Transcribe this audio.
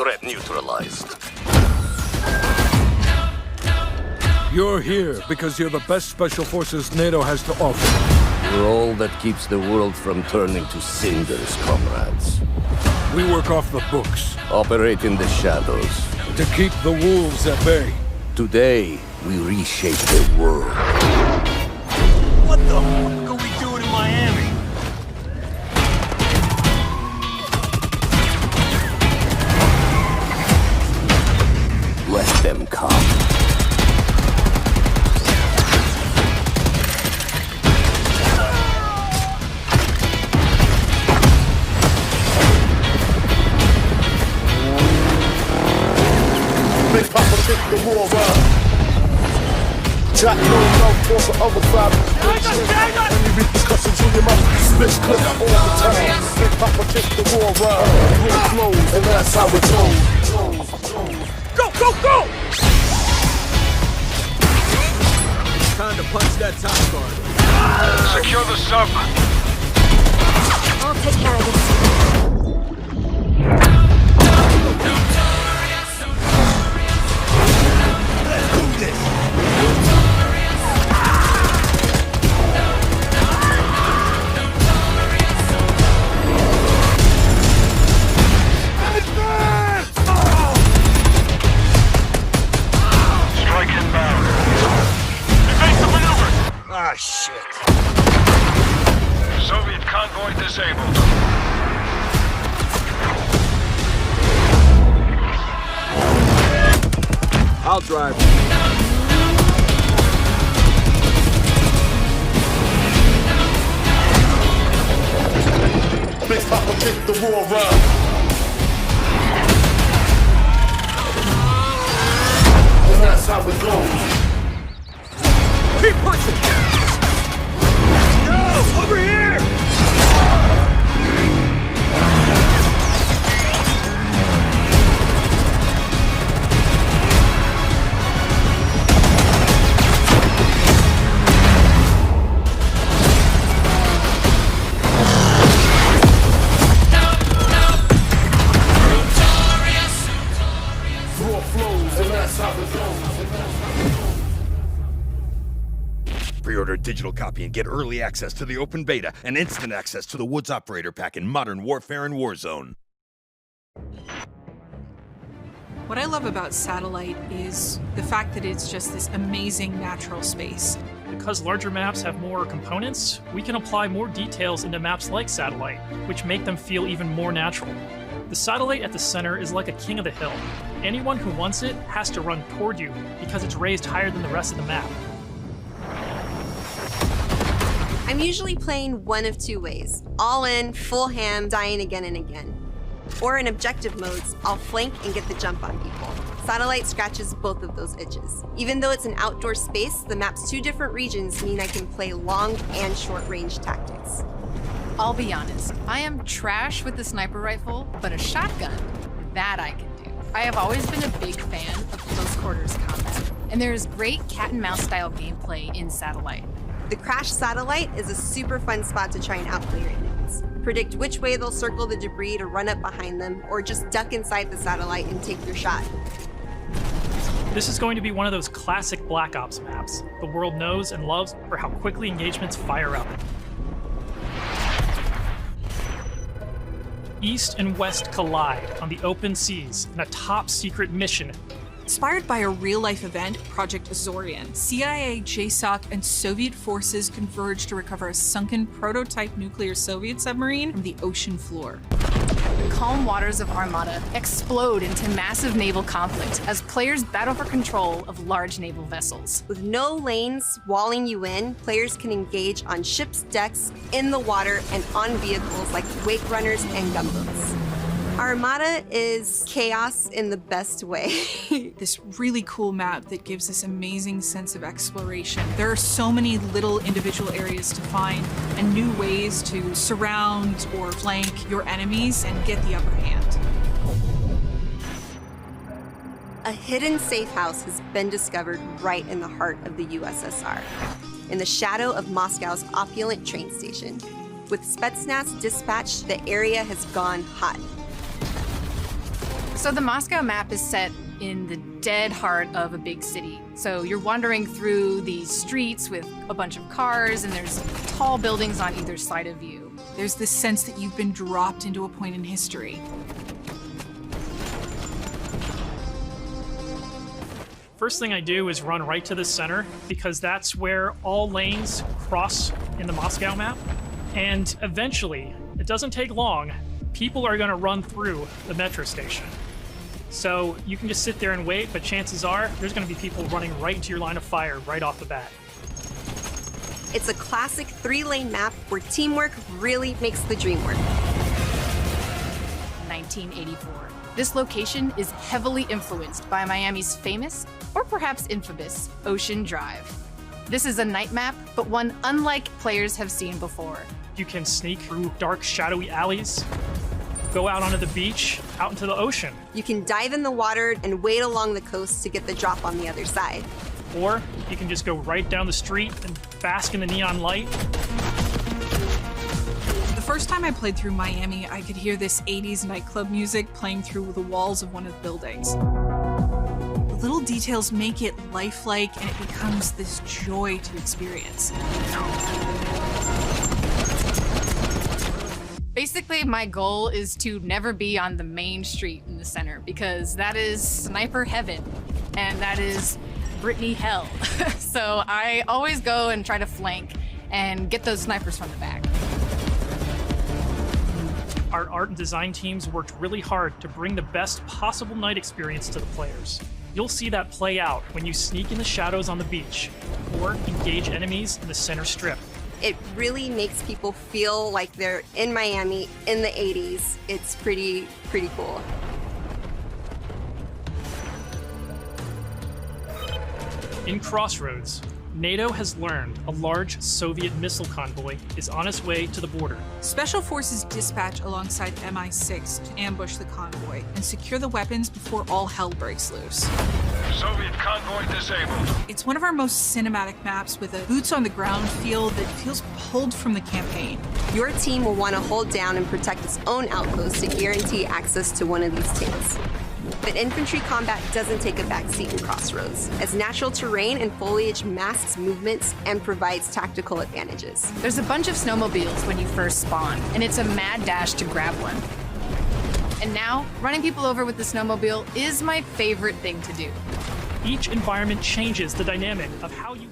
Threat neutralized. You're here because you're the best special forces NATO has to offer. We're all that keeps the world from turning to cinders, comrades. We work off the books Operate in the shadows. to keep the wolves at bay. Today, we reshape the world. What the fuck are we doing in Miami? Let them come. Big Papa took the war around. Jack no force of overcrowd. Any repercussions on your mouth, split clip all the time. Big Papa took the war around. Rule flows, and that's how it goes. Go, go, go! Time to punch that top guard. Secure the sub. I'll take care of this. Strike inbound. Evasive maneuver. Ah, shit. Soviet convoy disabled. I'll drive. Big Papa took the war around. And that's how it goes. Keep punching! No! Over here! War flows, and that's how it goes. Pre-order a digital copy and get early access to the open beta and instant access to the Woods Operator Pack in Modern Warfare and Warzone. What I love about Satellite is the fact that it's just this amazing natural space. Because larger maps have more components, we can apply more details into maps like Satellite, which make them feel even more natural. The satellite at the center is like a king of the hill. Anyone who wants it has to run toward you because it's raised higher than the rest of the map. I'm usually playing one of two ways. All in, full ham, dying again and again. Or in objective modes, I'll flank and get the jump on people. Satellite scratches both of those itches. Even though it's an outdoor space, the map's two different regions mean I can play long and short range tactics. I'll be honest, I am trash with the sniper rifle, but a shotgun, that I can do. I have always been a big fan of close quarters combat, and there is great cat and mouse style gameplay in Satellite. The crashed satellite is a super fun spot to try and outplay your enemies. Predict which way they'll circle the debris to run up behind them, or just duck inside the satellite and take your shot. This is going to be one of those classic Black Ops maps the world knows and loves for how quickly engagements fire up. East and West collide on the open seas in a top-secret mission. Inspired by a real-life event, Project Azorian, CIA, JSOC, and Soviet forces converged to recover a sunken prototype nuclear Soviet submarine from the ocean floor. The calm waters of Armada explode into massive naval conflict as players battle for control of large naval vessels. With no lanes walling you in, players can engage on ships' decks, in the water, and on vehicles like wake runners and gunboats. Armada is chaos in the best way. This really cool map that gives this amazing sense of exploration. There are so many little individual areas to find and new ways to surround or flank your enemies and get the upper hand. A hidden safe house has been discovered right in the heart of the USSR, in the shadow of Moscow's opulent train station. With Spetsnaz dispatched, the area has gone hot. So the Moscow map is set in the dead heart of a big city. So you're wandering through these streets with a bunch of cars, and there's tall buildings on either side of you. There's this sense that you've been dropped into a point in history. First thing I do is run right to the center, because that's where all lanes cross in the Moscow map. And eventually, it doesn't take long, people are gonna run through the metro station. So you can just sit there and wait, but chances are there's gonna be people running right into your line of fire right off the bat. It's a classic 3-lane map where teamwork really makes the dream work. 1984. This location is heavily influenced by Miami's famous, or perhaps infamous, Ocean Drive. This is a night map, but one unlike players have seen before. You can sneak through dark, shadowy alleys, go out onto the beach, out into the ocean. You can dive in the water and wade along the coast to get the drop on the other side. Or you can just go right down the street and bask in the neon light. The first time I played through Miami, I could hear this 80s nightclub music playing through the walls of one of the buildings. The little details make it lifelike, and it becomes this joy to experience. Basically, my goal is to never be on the main street in the center, because that is sniper heaven, and that is Brittany hell. So I always go and try to flank and get those snipers from the back. Our art and design teams worked really hard to bring the best possible night experience to the players. You'll see that play out when you sneak in the shadows on the beach or engage enemies in the center strip. It really makes people feel like they're in Miami in the 80s. It's pretty cool. In Crossroads, NATO has learned a large Soviet missile convoy is on its way to the border. Special Forces dispatch alongside MI6 to ambush the convoy and secure the weapons before all hell breaks loose. Soviet convoy disabled. It's one of our most cinematic maps with a boots-on-the-ground feel that feels pulled from the campaign. Your team will want to hold down and protect its own outpost to guarantee access to one of these tanks. But infantry combat doesn't take a backseat in Crossroads, as natural terrain and foliage masks movements and provides tactical advantages. There's a bunch of snowmobiles when you first spawn, and it's a mad dash to grab one. And now, running people over with the snowmobile is my favorite thing to do. Each environment changes the dynamic of how you